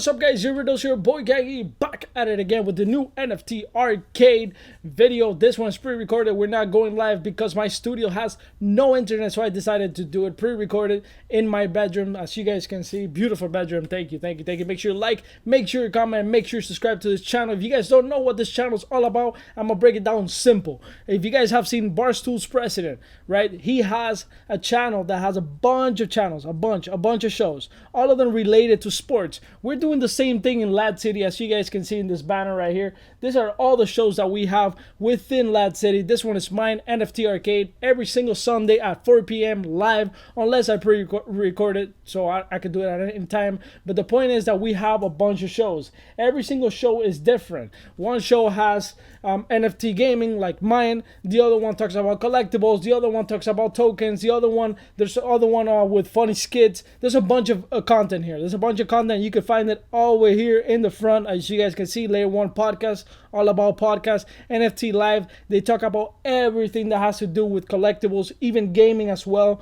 What's up, guys? Here with your boy Gaggy, back at it again with the new NFT arcade video. This one's pre-recorded. We're not going live because my studio has no internet, so I decided to do it pre-recorded in my bedroom. As you guys can see, beautiful bedroom. Thank you. Make sure you like, make sure you comment, make sure you subscribe to this channel. If you guys don't know what this channel is all about, I'm gonna break it down simple. If you guys have seen Barstool's president, right? He has a channel that has a bunch of channels, a bunch of shows, all of them related to sports. We're doing the same thing in Lad City, as you guys can see in this banner right here. These are all the shows that we have within Lad City. This one is mine, NFT Arcade, every single Sunday at 4 p.m. live, unless I pre-record it, so I could do it at any time. But the point is that we have a bunch of shows. Every single show is different. One show has NFT gaming, like mine. The other one talks about collectibles. The other one talks about tokens. There's the other one with funny skits. There's a bunch of content here. There's a bunch of content. You can find it all the way here in the front, as you guys can see. Layer One Podcast, all about podcasts. NFT Live, they talk about everything that has to do with collectibles, even gaming as well.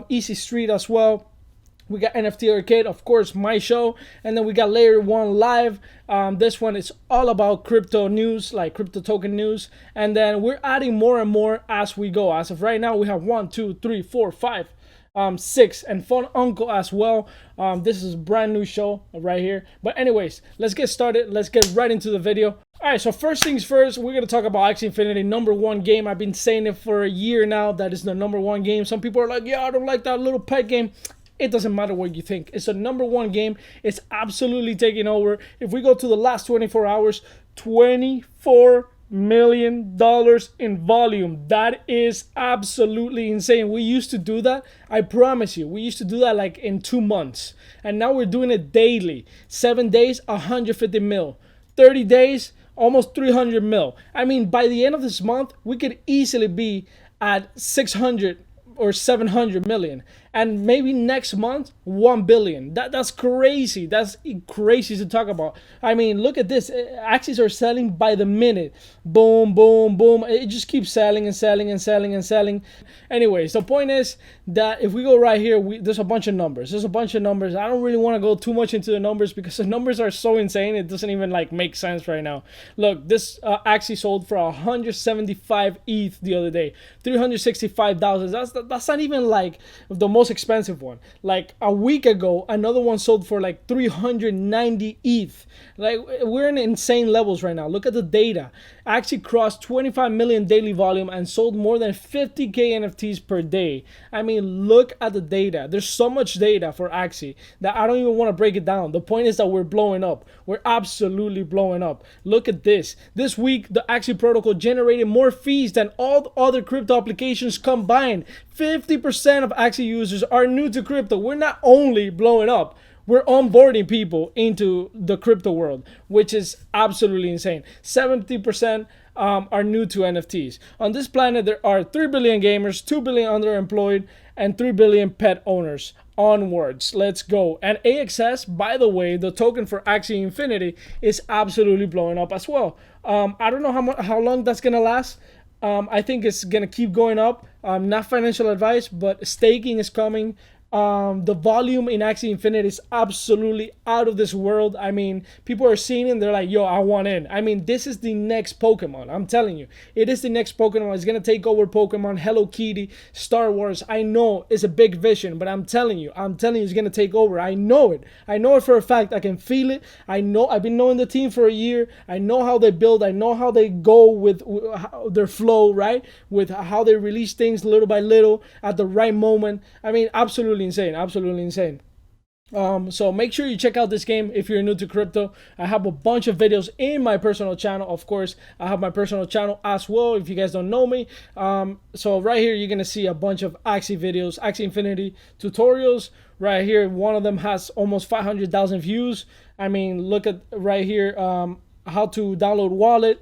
Easy Street as well. We got NFT Arcade, of course, my show, and then we got Layer One Live. This one is all about crypto news, like crypto token news, and then we're adding more and more as we go. As of right now, we have 1, 2, 3, 4, 5, 6, and Fun Uncle as well. This is a brand new show right here. But anyways, let's get started. Let's get right into the video. Alright, so first things first, we're going to talk about Axie Infinity, #1 game. I've been saying it for a year now, that is the #1 game. Some people are like, yeah, I don't like that little pet game. It doesn't matter what you think. It's a #1 game. It's absolutely taking over. If we go to the last 24 hours, $24 million in volume. That is absolutely insane. We used to do that, I promise you. We used to do that like in 2 months. And now we're doing it daily. 7 days, 150 mil. 30 days, almost 300 mil. I mean, by the end of this month, we could easily be at 600 or 700 million, and maybe next month 1 billion. That's crazy. That's crazy to talk about. I mean, look at this. Axies are selling by the minute. Boom, boom, boom. It just keeps selling and selling and selling and selling. Anyways, the point is that if we go right here, there's a bunch of numbers. I don't really want to go too much into the numbers because the numbers are so insane. It doesn't even like make sense right now. Look, this Axie sold for 175 ETH the other day. 365,000. That's not even like the most expensive one. Like a week ago, another one sold for like 390 ETH. Like, we're in insane levels right now. Look at the data. Axie crossed 25 million daily volume and sold more than 50k NFTs per day. I mean, look at the data. There's so much data for Axie that I don't even want to break it down. The point is that we're blowing up. We're absolutely blowing up. Look at this. This week, the Axie protocol generated more fees than all the other crypto applications combined. 50% of Axie users are new to crypto. We're not only blowing up, we're onboarding people into the crypto world, which is absolutely insane. 70% are new to NFTs. On this planet, there are 3 billion gamers, 2 billion underemployed, and 3 billion pet owners. Onwards, let's go. And AXS, by the way, the token for Axie Infinity, is absolutely blowing up as well. I don't know how long that's gonna last. I think it's gonna keep going up. Not financial advice, but staking is coming. The volume in Axie Infinity is absolutely out of this world. I mean, people are seeing it and they're like, yo, I want in. I mean, this is the next Pokemon. I'm telling you, it is the next Pokemon. It's going to take over Pokemon, Hello Kitty, Star Wars. I know it's a big vision, but I'm telling you, it's going to take over. I know it. I know it for a fact. I can feel it. I know, I've been knowing the team for a year. I know how they build. I know how they go with their flow, right? With how they release things little by little at the right moment. I mean, absolutely insane. So make sure you check out this game if you're new to crypto. I have a bunch of videos in my personal channel. Of course, I have my personal channel as well if you guys don't know me. So right here you're gonna see a bunch of Axie videos, Axie Infinity tutorials. Right here, one of them has almost 500,000 views. I mean, look at right here, how to download wallet.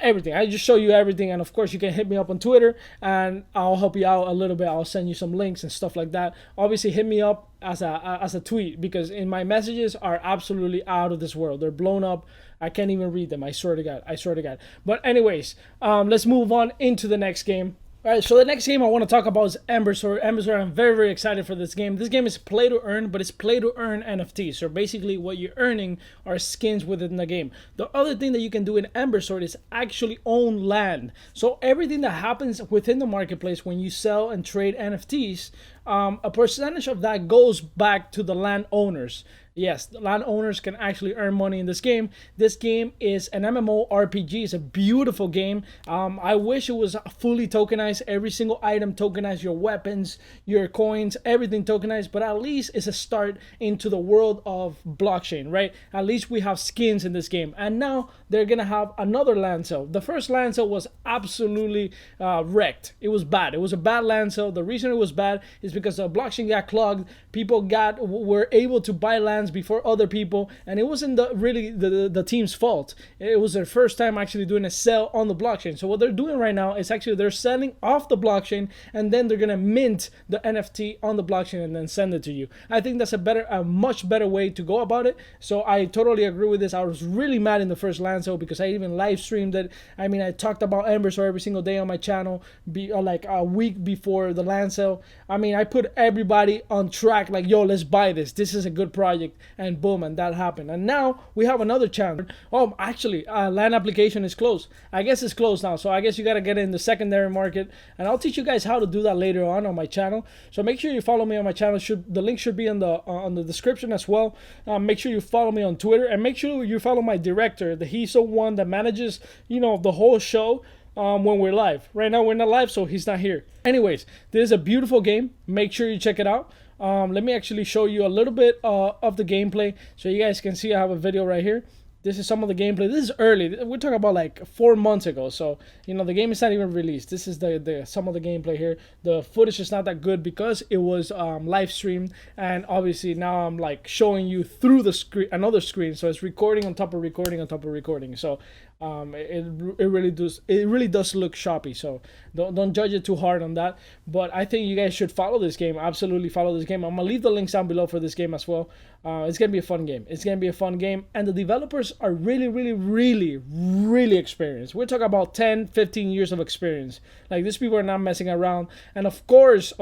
Everything. I just show you everything, and of course you can hit me up on Twitter and I'll help you out a little bit. I'll send you some links and stuff like that. Obviously hit me up as a tweet, because in my messages are absolutely out of this world. They're blown up. I can't even read them. I swear to God. But anyways, let's move on into the next game. All right, so the next game I want to talk about is Embersword. Embersword, I'm very, very excited for this game. This game is play to earn, but it's play to earn NFTs. So basically, what you're earning are skins within the game. The other thing that you can do in Embersword is actually own land. So everything that happens within the marketplace when you sell and trade NFTs, a percentage of that goes back to the landowners. Yes, the landowners can actually earn money in this game. This game is an MMORPG. It's a beautiful game. I wish it was fully tokenized. Every single item tokenized, your weapons, your coins, everything tokenized. But at least it's a start into the world of blockchain, right? At least we have skins in this game. And now they're going to have another land sale. The first land sale was absolutely wrecked. It was bad. It was a bad land sale. The reason it was bad is because the blockchain got clogged. People were able to buy land before other people, and it wasn't really the team's fault. It was their first time actually doing a sell on the blockchain. So what they're doing right now is actually they're selling off the blockchain, and then they're gonna mint the NFT on the blockchain and then send it to you. I think that's a much better way to go about it. So I totally agree with this. I was really mad in the first land sale because I even live streamed it. I mean, I talked about Embersword every single day on my channel, like a week before the land sale. I mean, I put everybody on track, like, yo, let's buy this. This is a good project. And boom, and that happened. And now we have another challenge. Oh, actually, land application is closed. I guess it's closed now. So I guess you got to get it in the secondary market. And I'll teach you guys how to do that later on my channel. So make sure you follow me on my channel. The link should be on the description as well. Make sure you follow me on Twitter. And make sure you follow my director. He's the one that manages, the whole show. When we're live. Right now we're not live, so he's not here. Anyways, this is a beautiful game. Make sure you check it out. Let me actually show you a little bit of the gameplay so you guys can see. I have a video right here. This is some of the gameplay. This is early. We're talking about like 4 months ago. So, the game is not even released. This is the some of the gameplay here. The footage is not that good because it was live streamed. And obviously now I'm like showing you through the screen, another screen. So it's recording on top of recording on top of recording. So it really does look choppy. So don't judge it too hard on that. But I think you guys should follow this game. Absolutely follow this game. I'm gonna leave the links down below for this game as well. It's gonna be a fun game. It's gonna be a fun game, and the developers are really experienced. We're talking about 10-15 years of experience. Like, these people are not messing around. And of course,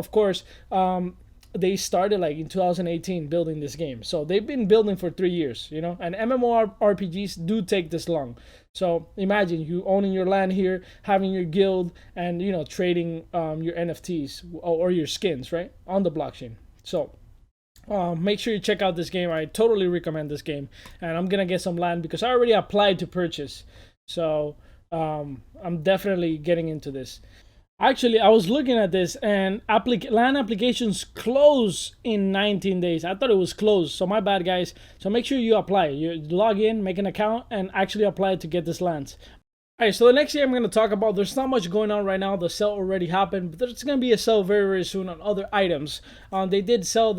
they started like in 2018 building this game. So they've been building for 3 years, and MMORPGs do take this long. So imagine you owning your land here, having your guild, and trading your NFTs or your skins, right, on the blockchain. So make sure you check out this game. I totally recommend this game, and I'm gonna get some land because I already applied to purchase. So I'm definitely getting into this. Actually, I was looking at this, and land applications close in 19 days. I thought it was closed, so my bad, guys. So make sure you apply. You log in, make an account, and actually apply to get this land. Alright, so the next game I'm going to talk about, there's not much going on right now. The sale already happened, but there's going to be a sale very, very soon on other items. They did sell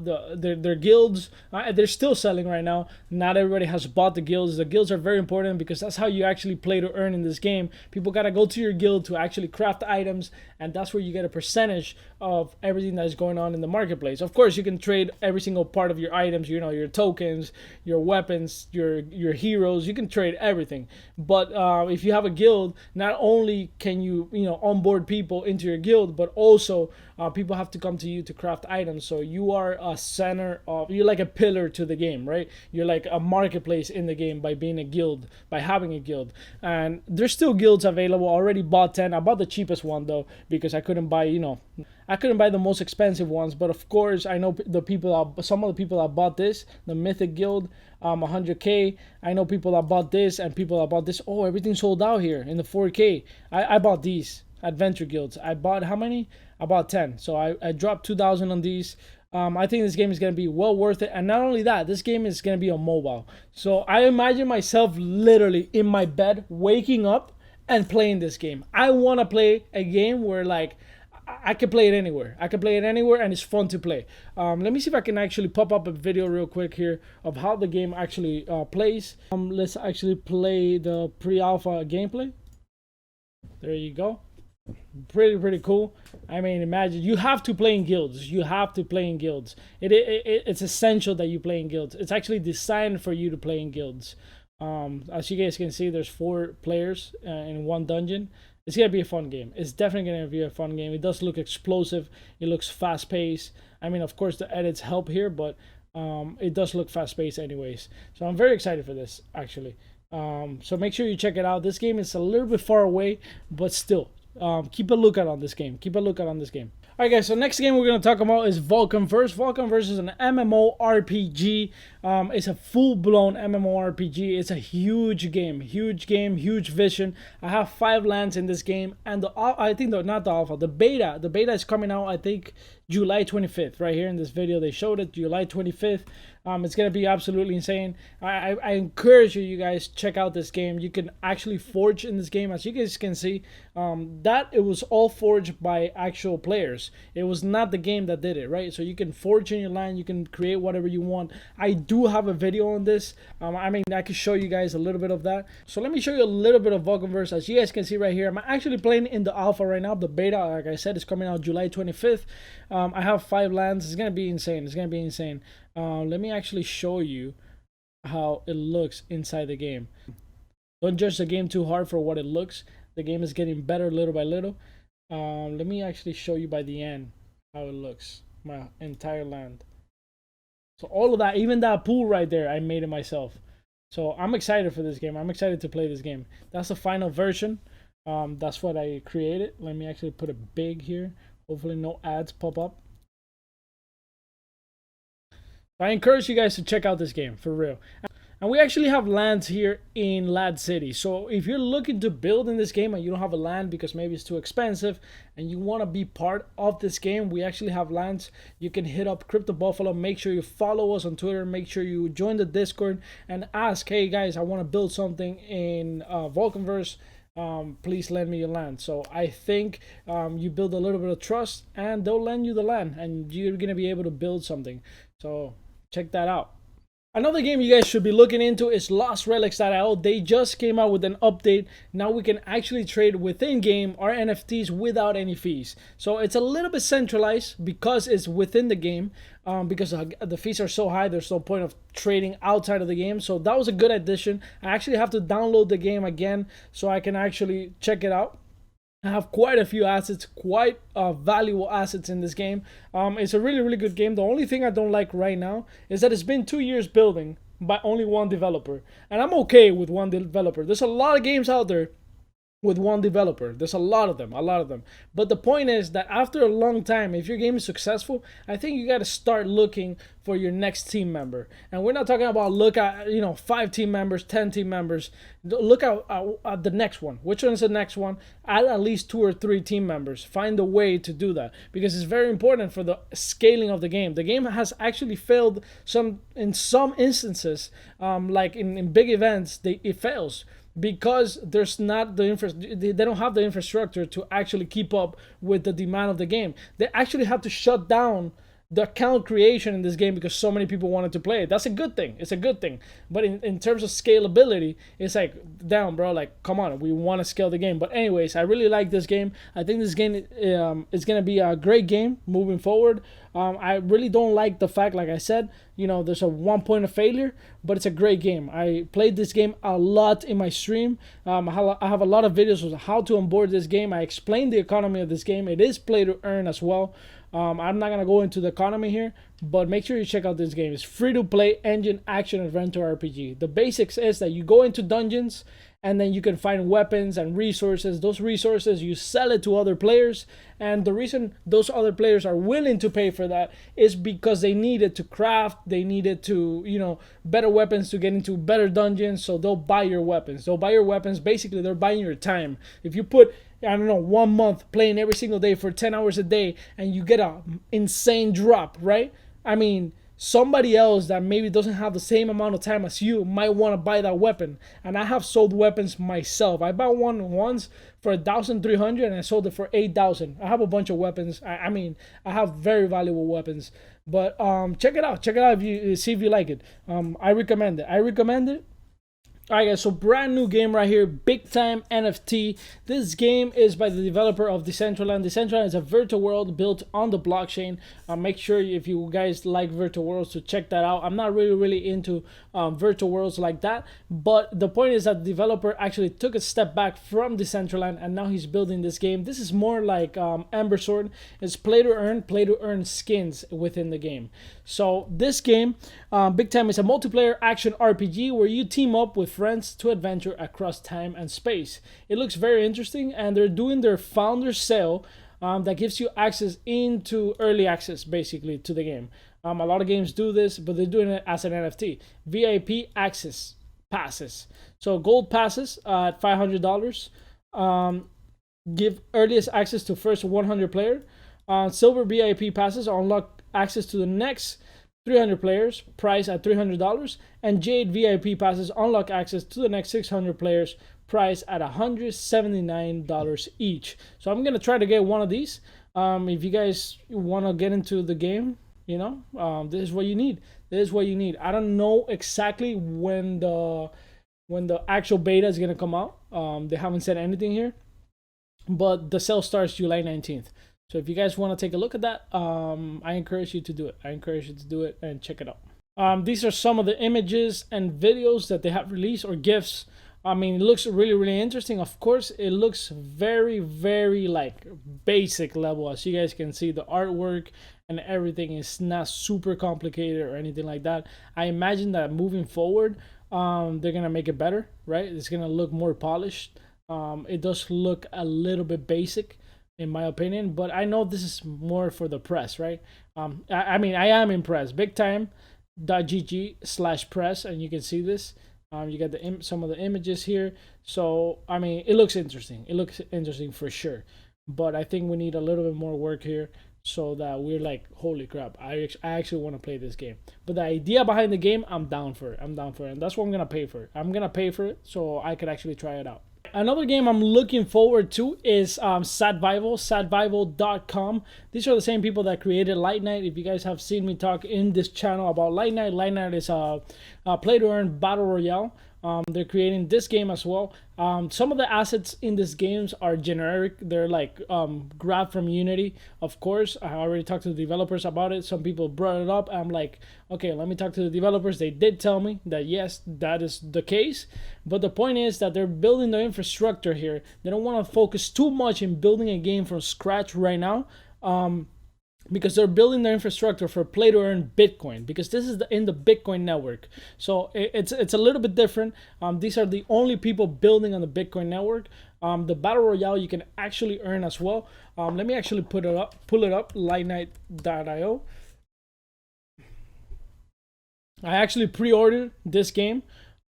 their guilds. They're still selling right now. Not everybody has bought the guilds. The guilds are very important because that's how you actually play to earn in this game. People got to go to your guild to actually craft items, and that's where you get a percentage of everything that is going on in the marketplace. Of course, you can trade every single part of your items, your tokens, your weapons, your heroes. You can trade everything. But if you have a guild, not only can you onboard people into your guild, but also people have to come to you to craft items. So you are a center you're like a pillar to the game, right? You're like a marketplace in the game by being a guild, by having a guild. And there's still guilds available. I already bought 10. I bought the cheapest one though because I couldn't buy the most expensive ones. But of course, I know some of the people that bought this, the Mythic Guild, 100K. I know people that bought this and people that bought this. Oh, everything sold out here in the 4K. I bought these adventure guilds. I bought how many? I bought 10. So I dropped 2,000 on these. I think this game is going to be well worth it. And not only that, this game is going to be on mobile. So I imagine myself literally in my bed, waking up and playing this game. I want to play a game where like I can play it anywhere. And it's fun to play. Let me see if I can actually pop up a video real quick here of how the game actually plays. Let's actually play the pre-alpha gameplay. There you go. Pretty cool. I mean, imagine you have to play in guilds. It's essential that you play in guilds. It's actually designed for you to play in guilds. As you guys can see, there's 4 players in one dungeon, It's gonna be a fun game. It's definitely gonna be a fun game. It does look explosive. It looks fast paced. I mean, of course, the edits help here, but it does look fast paced anyways. So I'm very excited for this actually. So make sure you check it out. This game is a little bit far away, but still, keep a lookout on this game. Keep a lookout on this game. All right, guys, so next game we're going to talk about is Vulcan VS. Vulcan VS is an MMORPG. It's a full-blown MMORPG. It's a huge game, huge vision. I have 5 lands in this game, and I think not the alpha, the beta. The beta is coming out, I think, July 25th. Right here in this video, they showed it, July 25th. It's gonna be absolutely insane. I encourage you guys check out this game. You can actually forge in this game, as you guys can see. That it was all forged by actual players. It was not the game that did it, right? So you can forge in your land. You can create whatever you want. I do have a video on this. I mean, I can show you guys a little bit of that. So let me show you a little bit of Vulcan VS. As you guys can see right here, I'm actually playing in the alpha right now. The beta, like I said, is coming out July 25th. I have 5 lands. It's gonna be insane. It's gonna be insane. Let me actually show you how it looks inside the game. Don't judge the game too hard for what it looks. The game is getting better little by little. Let me actually show you by the end how it looks. My entire land. So all of that, even that pool right there, I made it myself. So I'm excited for this game. I'm excited to play this game. That's the final version. That's what I created. Let me actually put it big here. Hopefully no ads pop up. I encourage you guys to check out this game, for real. And we actually have lands here in Lad City. So if you're looking to build in this game and you don't have a land because maybe it's too expensive and you want to be part of this game, we actually have lands. You can hit up Crypto Buffalo. Make sure you follow us on Twitter. Make sure you join the Discord and ask, hey guys, I want to build something in Vulcan VS. Please lend me your land. So I think you build a little bit of trust and they'll lend you the land and you're going to be able to build something. So check that out. Another game you guys should be looking into is Relics.io. They just came out with an update. Now we can actually trade within game our NFTs without any fees. So it's a little bit centralized because it's within the game. Because the fees are so high, there's no point of trading outside of the game. So that was a good addition. I actually have to download the game again so I can actually check it out. I have quite a few assets, quite valuable assets in this game. It's a really good game. The only thing I don't like right now is that it's been 2 years building by only one developer. And I'm okay with one developer. There's a lot of games out there with one developer. There's a lot of them. But the point is that after a long time, if your game is successful, I think you got to start looking for your next team member. And we're not talking about look at 5 team members, 10 team members. Look at the next one. Which one is the next one? Add at least 2 or 3 team members. Find a way to do that because it's very important for the scaling of the game. The game has actually failed in some instances, like in big events, it fails. Because there's not they don't have the infrastructure to actually keep up with the demand of the game. They actually have to shut down the account creation in this game because so many people wanted to play it. That's a good thing. It's a good thing. But in terms of scalability, it's like, damn, bro, like, come on, we want to scale the game. But anyways, I really like this game. I think this game is going to be a great game moving forward. I really don't like the fact, like I said, there's a 1 point of failure, but it's a great game. I played this game a lot in my stream. I have a lot of videos on how to onboard this game. I explained the economy of this game. It is play to earn as well. I'm not going to go into the economy here, but make sure you check out this game. It's free to play engine action adventure RPG. The basics is that you go into dungeons and then you can find weapons and resources. Those resources, you sell it to other players. And the reason those other players are willing to pay for that is because they needed to craft, they needed to, better weapons to get into better dungeons. So they'll buy your weapons. Basically, they're buying your time. If you put 1 month playing every single day for 10 hours a day and you get an insane drop, right? I mean, somebody else that maybe doesn't have the same amount of time as you might want to buy that weapon. And I have sold weapons myself. I bought one once for 1,300 and I sold it for 8,000. I have a bunch of weapons. I have very valuable weapons. But check it out. Check it out if you see if you like it. I recommend it. Alright guys, so brand new game right here, Big Time NFT. This game is by the developer of Decentraland. Decentraland is a virtual world built on the blockchain. Make sure if you guys like virtual worlds to check that out. I'm not really into virtual worlds like that, but the point is that the developer actually took a step back from Decentraland and now he's building this game. This is more like Embersword. It's play to earn skins within the game. So this game, Big Time, is a multiplayer action RPG where you team up with friends to adventure across time and space. It looks very interesting, and they're doing their founder sale that gives you access into early access basically to the game. A lot of games do this, but they're doing it as an NFT. VIP access passes. So gold passes at $500 give earliest access to first 100 player. Silver VIP passes unlock access to the next 300 players, price at $300, and Jade VIP passes unlock access to the next 600 players, price at $179 each. So I'm gonna try to get one of these. If you guys want to get into the game, you know, this is what you need. This is what you need. I don't know exactly when the actual beta is gonna come out. They haven't said anything here, but the sale starts July 19th. So if you guys want to take a look at that, I encourage you to do it. I encourage you to do it and check it out. These are some of the images and videos that they have released, or GIFs. I mean, it looks really interesting. Of course, it looks very like basic level. As you guys can see, the artwork and everything is not super complicated or anything like that. I imagine that moving forward, they're gonna make it better, right? It's gonna look more polished. It does look a little bit basic, in my opinion, but I know this is more for the press, right? I mean, I am impressed. Bigtime.gg/press, and you can see this. You got some of the images here. So I mean, it looks interesting. It looks interesting for sure, but I think we need a little bit more work here so that we're like, holy crap, I actually want to play this game. But the idea behind the game, I'm down for it. I'm down for it, and that's what I'm gonna pay for it. I'm gonna pay for it so I could actually try it out. Another game I'm looking forward to is sadvival.com. These are the same people that created Light Night. If you guys have seen me talk in this channel about Light Night is a play to earn battle royale. They're creating this game as well. Some of the assets in these games are generic. They're like grabbed from Unity, of course. I already talked to the developers about it. Some people brought it up. I'm like, okay, let me talk to the developers. They did tell me that yes, that is the case. But the point is that they're building the infrastructure here. They don't want to focus too much in building a game from scratch right now. Because they're building their infrastructure for play to earn Bitcoin, because this is in the Bitcoin network. So it's a little bit different. These are the only people building on the Bitcoin network. The battle royale you can actually earn as well. Let me actually pull it up, lightnight.io. I actually pre-ordered this game.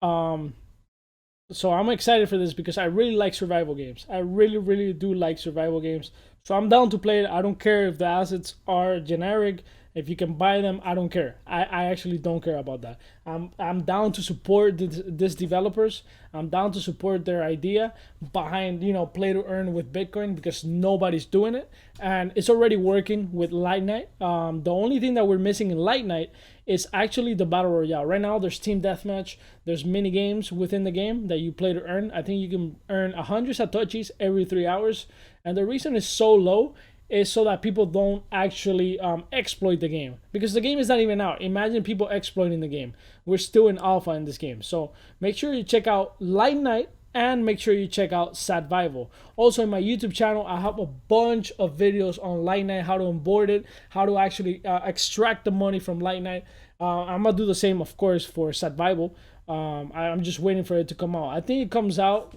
So I'm excited for this because I really like survival games. I really do like survival games. So I'm down to play it. I don't care if the assets are generic. If you can buy them, I don't care. I actually don't care about that. I'm down to support these developers. I'm down to support their idea behind, you know, play to earn with Bitcoin, because nobody's doing it. And it's already working with Light Night. The only thing that we're missing in Light Night is actually the battle royale. Right now there's team deathmatch, there's mini games within the game that you play to earn. I think you can earn 100 satoshis every 3 hours, and the reason it's so low is so that people don't actually exploit the game, because the game is not even out. Imagine people exploiting the game. We're still in alpha in this game. So make sure you check out Light Night, and make sure you check out Sadvival. Also in my YouTube channel, I have a bunch of videos on Light Night, how to onboard it, how to actually extract the money from Light Night. I'm gonna do the same, of course, for Sadvival. I'm just waiting for it to come out. I think it comes out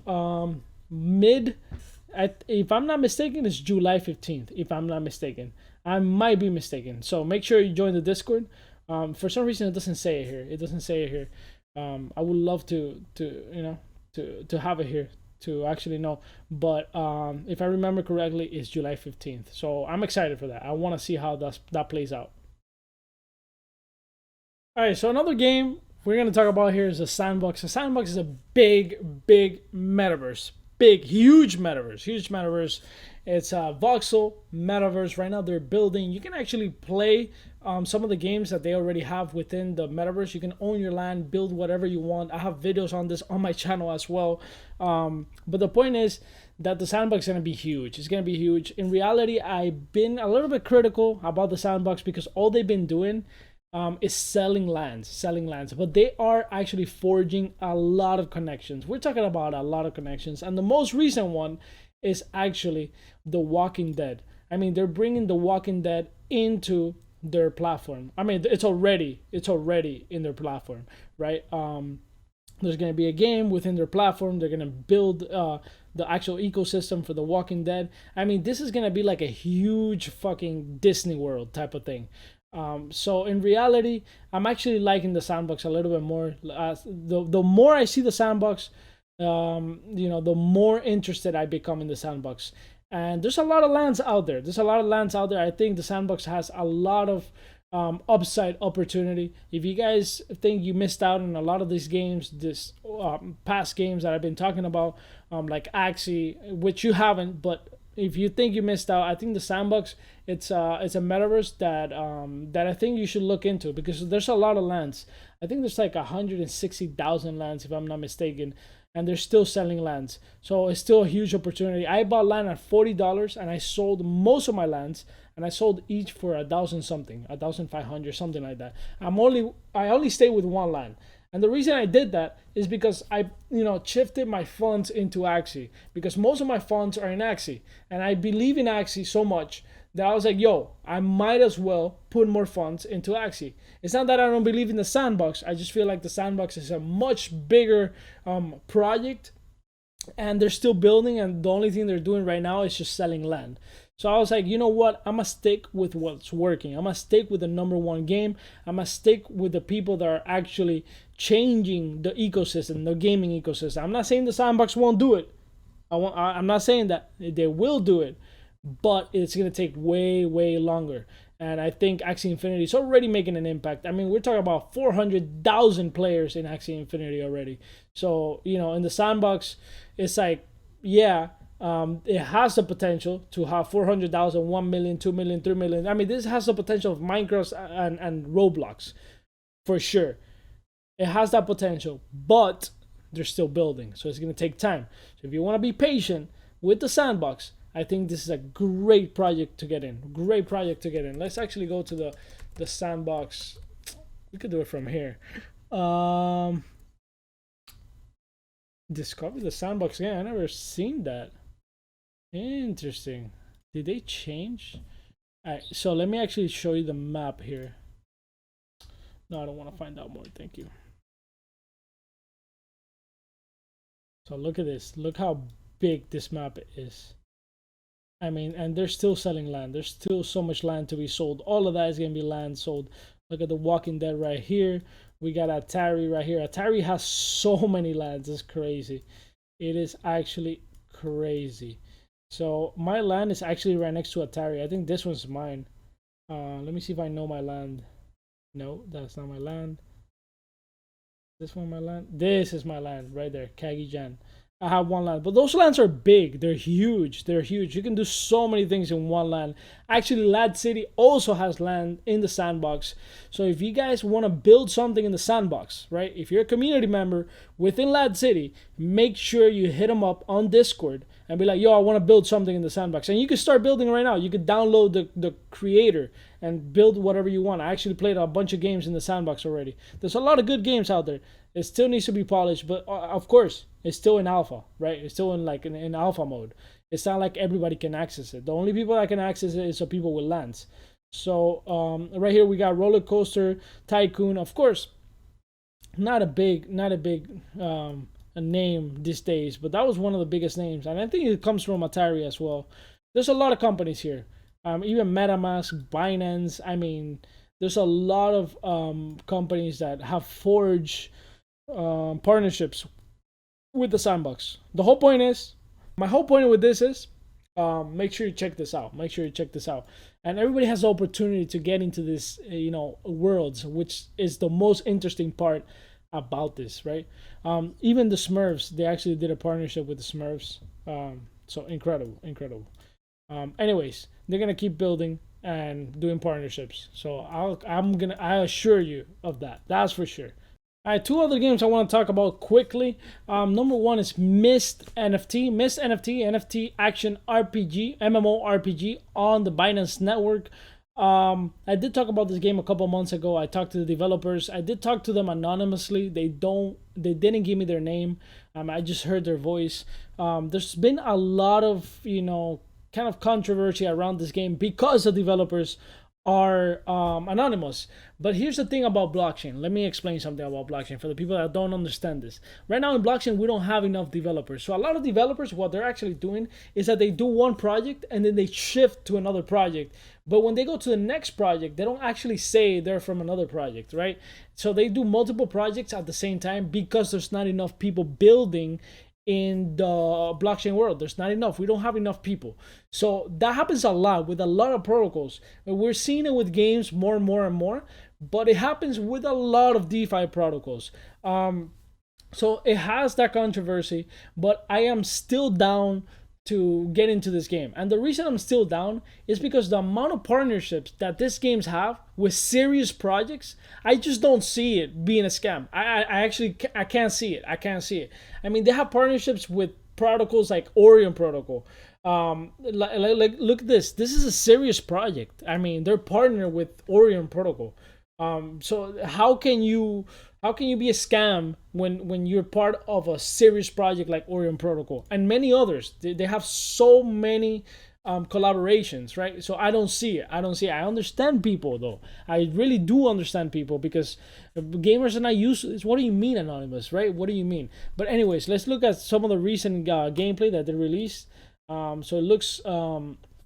if I'm not mistaken, it's July 15th. If I'm not mistaken, I might be mistaken. So make sure you join the Discord. For some reason, it doesn't say it here. It doesn't say it here. I would love to have it here to actually know. But if I remember correctly, it's July 15th. So I'm excited for that. I want to see how that plays out. All right, so another game we're going to talk about here is the Sandbox. The Sandbox is a big metaverse. big, huge metaverse, huge metaverse. It's a voxel metaverse. Right now they're building, you can actually play some of the games that they already have within the metaverse. You can own your land, build whatever you want. I have videos on this on my channel as well. But the point is that the sandbox is going to be huge. It's going to be huge. In reality, I've been a little bit critical about the sandbox because all they've been doing is selling lands. But they are actually forging a lot of connections. We're talking about a lot of connections. And the most recent one is actually The Walking Dead. I mean, they're bringing The Walking Dead into their platform. I mean, it's already in their platform, right? There's going to be a game within their platform. They're going to build the actual ecosystem for The Walking Dead. I mean, this is going to be like a huge fucking Disney World type of thing. So in reality, I'm actually liking the sandbox a little bit more. The more I see the sandbox, the more interested I become in the sandbox. And there's a lot of lands out there. I think the sandbox has a lot of upside opportunity. If you guys think you missed out on a lot of these games, this past games that I've been talking about, like Axie, which you haven't, but if you think you missed out, I think the sandbox, it's a metaverse that I think you should look into, because there's a lot of lands. I think there's like 160,000 lands, if I'm not mistaken, and they're still selling lands. So it's still a huge opportunity. I bought land at $40 and I sold most of my lands, and I sold each for $1,500, something like that. I only stay with one land. And the reason I did that is because I, shifted my funds into Axie, because most of my funds are in Axie, and I believe in Axie so much that I was like, yo, I might as well put more funds into Axie. It's not that I don't believe in the sandbox. I just feel like the sandbox is a much bigger project, and they're still building, and the only thing they're doing right now is just selling land. So I was like, you know what? I'm going to stick with what's working. I'm going to stick with the number one game. I'm going to stick with the people that are actually changing the ecosystem, the gaming ecosystem. I'm not saying the sandbox won't do it. I'm not saying that they will do it, but it's going to take way, way longer. And I think Axie Infinity is already making an impact. I mean, we're talking about 400,000 players in Axie Infinity already. So, in the sandbox, it's like, yeah, it has the potential to have 400,000, 1 million, 2 million, 3 million. I mean, this has the potential of Minecraft and Roblox, for sure. It has that potential, but they're still building, so it's going to take time. So if you want to be patient with the sandbox, I think this is a great project to get in. Let's actually go to the sandbox. We could do it from here. Discover the sandbox again. I never seen that. Interesting. Did they change? Alright, so let me actually show you the map here. No, I don't want to find out more. Thank you. So look at this. Look how big this map is. I mean, and they're still selling land. There's still so much land to be sold. All of that is going to be land sold. Look at the Walking Dead right here. We got Atari right here. Atari has so many lands. It's crazy. It is actually crazy. So my land is actually right next to Atari. I think this one's mine. Let me see if I know my land. No, that's not my land. This one my land? This is my land right there, Kagijan. I have one land, but those lands are big. They're huge. You can do so many things in one land. Actually, Lad City also has land in the sandbox. So if you guys want to build something in the sandbox, right? If you're a community member within Lad City, make sure you hit them up on Discord and be like, yo, I want to build something in the sandbox. And you can start building right now. You could download the creator and build whatever you want. I actually played a bunch of games in the sandbox already. There's a lot of good games out there. It still needs to be polished, but of course, it's still in alpha, right? It's still in alpha mode. It's not like everybody can access it. The only people that can access it is the people with lands. So right here we got Roller Coaster Tycoon. Of course, not a big a name these days, but that was one of the biggest names, and I think it comes from Atari as well. There's a lot of companies here, even MetaMask, Binance. I mean, there's a lot of companies that have forged partnerships with the sandbox. My whole point with this is make sure you check this out. And everybody has the opportunity to get into this worlds, which is the most interesting part about this, right? Even the Smurfs, they actually did a partnership with the Smurfs. So incredible, incredible. Anyways, they're gonna keep building and doing partnerships. So I assure you of that. That's for sure. All right, two other games I want to talk about quickly. Number one is Mist NFT. Mist NFT, NFT action RPG, MMO RPG on the Binance Network. I did talk about this game a couple months ago. I talked to the developers. I did talk to them anonymously. They didn't give me their name. I just heard their voice. There's been a lot of, kind of controversy around this game because the developers are anonymous. But here's the thing about blockchain. Let me explain something about blockchain for the people that don't understand this. Right now in blockchain, we don't have enough developers. So a lot of developers, what they're actually doing is that they do one project and then they shift to another project. But when they go to the next project, they don't actually say they're from another project, right? So they do multiple projects at the same time because there's not enough people building in the blockchain world. There's not enough. We don't have enough people. So that happens a lot with a lot of protocols. We're seeing it with games more and more and more, but it happens with a lot of DeFi protocols. So it has that controversy, but I am still down to get into this game. And the reason I'm still down is because the amount of partnerships that this games have with serious projects, I just don't see it being a scam. I can't see it. I can't see it. I mean, they have partnerships with protocols like Orion Protocol. Like look at this. This is a serious project. I mean, they're partnered with Orion Protocol. So how can you be a scam when you're part of a serious project like Orion Protocol and many others? They have so many collaborations, right? So I don't see it. I understand people though. I really do understand people because gamers are not used to this. What do you mean anonymous, right? What do you mean? But anyways, let's look at some of the recent gameplay that they released. So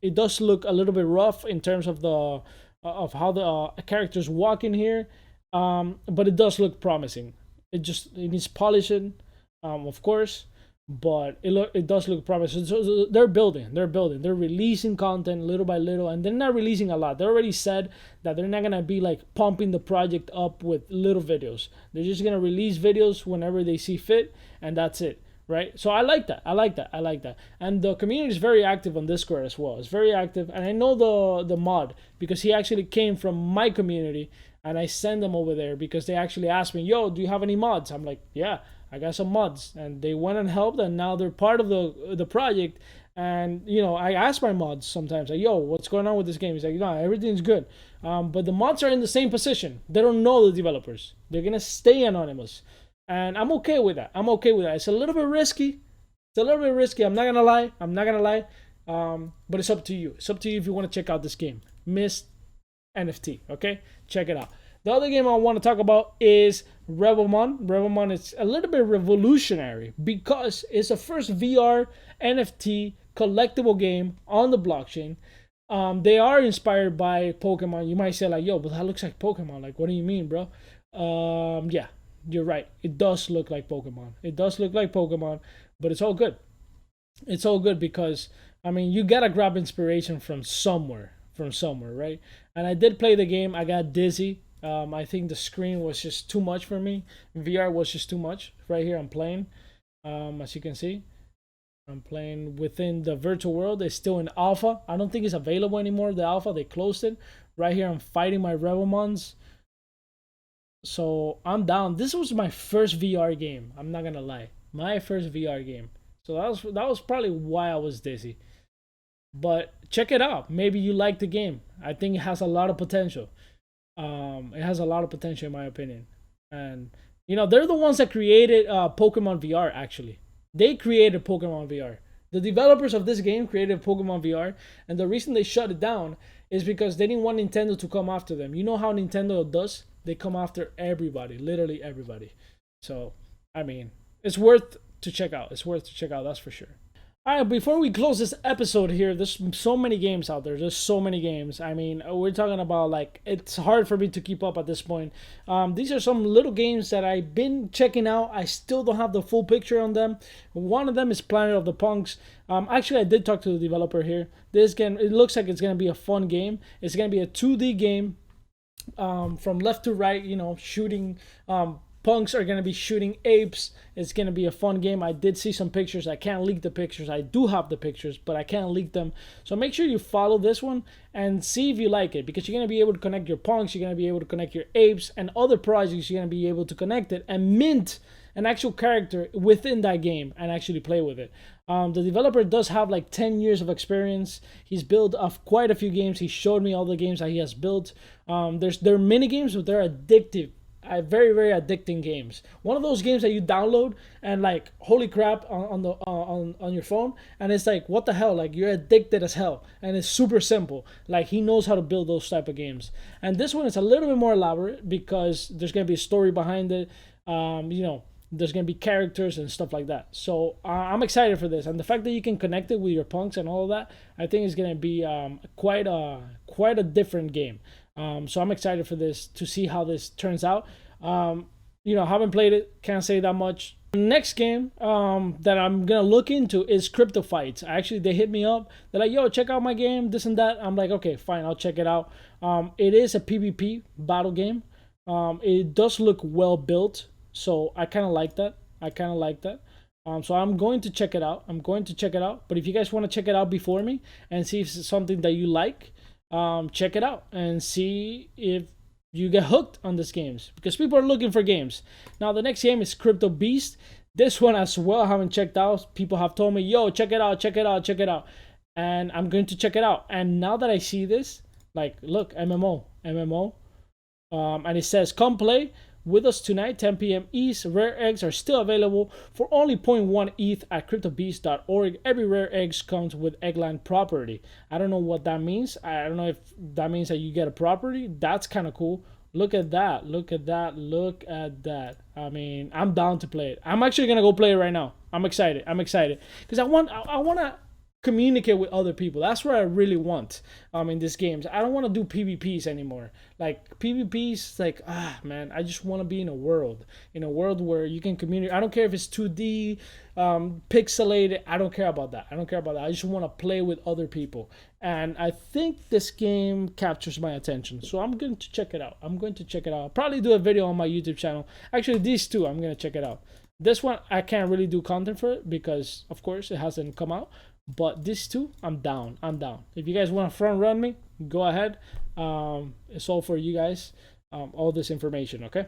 it does look a little bit rough in terms of how the characters walk in here, but it does look promising. It needs polishing, of course, but it does look promising. So they're building, they're releasing content little by little, and they're not releasing a lot. They already said that they're not gonna be like pumping the project up with little videos. They're just gonna release videos whenever they see fit, and that's it. Right, so I like that. And the community is very active on Discord as well. It's very active, and I know the mod because he actually came from my community, and I send them over there because they actually asked me, "Yo, do you have any mods?" I'm like, "Yeah, I got some mods," and they went and helped, and now they're part of the project. And I ask my mods sometimes, like, "Yo, what's going on with this game?" He's like, "No, everything's good." But the mods are in the same position. They don't know the developers. They're gonna stay anonymous. And I'm okay with that. It's a little bit risky. I'm not gonna lie. But it's up to you. It's up to you if you want to check out this game, Mist NFT. Okay, check it out. The other game I want to talk about is Rebelmont. Rebelmont is a little bit revolutionary because it's the first VR NFT collectible game on the blockchain. They are inspired by Pokemon. You might say like, "Yo, but that looks like Pokemon." Like, what do you mean, bro? Yeah. You're right. It does look like Pokemon. But it's all good. It's all good because I mean you gotta grab inspiration from somewhere, right? And I did play the game. I got dizzy. I think the screen was just too much for me. VR was just too much. Right here, I'm playing. As you can see, I'm playing within the virtual world. It's still in alpha. I don't think it's available anymore. The alpha, they closed it. Right here, I'm fighting my Rebelmonts. So I'm down. This was my first VR game. I'm not gonna lie, my first VR game. So that was probably why I was dizzy. But check it out. Maybe you like the game. I think it has a lot of potential. It has a lot of potential in my opinion. And they're the ones that created Pokemon VR. Actually, they created Pokemon VR. The developers of this game created Pokemon VR, and the reason they shut it down is because they didn't want Nintendo to come after them. You know how Nintendo does? They come after everybody, literally everybody. So, I mean, it's worth to check out. That's for sure. All right, before we close this episode here, there's so many games out there. I mean, we're talking about like it's hard for me to keep up at this point. These are some little games that I've been checking out. I still don't have the full picture on them. One of them is Planet of the Punks. Actually, I did talk to the developer here. This game, it looks like it's gonna be a fun game. It's gonna be a 2D game. From left to right, shooting punks are going to be shooting apes. It's going to be a fun game. I did see some pictures. I can't leak the pictures. I do have the pictures, but I can't leak them. So make sure you follow this one and see if you like it, because you're going to be able to connect your punks, you're going to be able to connect your apes, and other projects you're going to be able to connect it and mint an actual character within that game and actually play with it. The developer does have like 10 years of experience. He's built quite a few games. He showed me all the games that he has built. They're mini games, but they're addictive. Very, very addicting games. One of those games that you download and like, holy crap, on your phone, and it's like, what the hell, like, you're addicted as hell, and it's super simple. Like, he knows how to build those type of games. And this one is a little bit more elaborate because there's gonna be a story behind it. There's going to be characters and stuff like that. So I'm excited for this. And the fact that you can connect it with your punks and all of that, I think is going to be quite a different game. So I'm excited for this, to see how this turns out. Haven't played it, can't say that much. The next game that I'm going to look into is Crypto Fights. Actually, they hit me up. They're like, yo, check out my game, this and that. I'm like, okay, fine, I'll check it out. It is a PvP battle game. It does look well built. So I kind of like that. So I'm going to check it out. But if you guys want to check it out before me and see if it's something that you like, check it out and see if you get hooked on these games, because people are looking for games. Now the next game is Crypto Beast. This one as well I haven't checked out. People have told me, yo, check it out. And I'm going to check it out. And now that I see this, like, look, MMO. And it says, come play with us tonight, 10 p.m. East. Rare eggs are still available for only 0.1 ETH at cryptobeast.org. Every rare egg comes with eggland property. I don't know what that means. I don't know if that means that you get a property. That's kind of cool. Look at that. I mean, I'm down to play it. I'm actually going to go play it right now. I'm excited. Because I want to communicate with other people. That's what I really want in these games. I don't want to do PvPs anymore. Like, PvPs, like, man, I just want to be in a world where you can communicate. I don't care if it's 2D, pixelated. I don't care about that. I just want to play with other people. And I think this game captures my attention. So I'm going to check it out. I'll probably do a video on my YouTube channel. Actually, these two, I'm going to check it out. This one, I can't really do content for it because, of course, it hasn't come out. But these two, I'm down. If you guys want to front run me, go ahead. It's all for you guys. All this information, okay?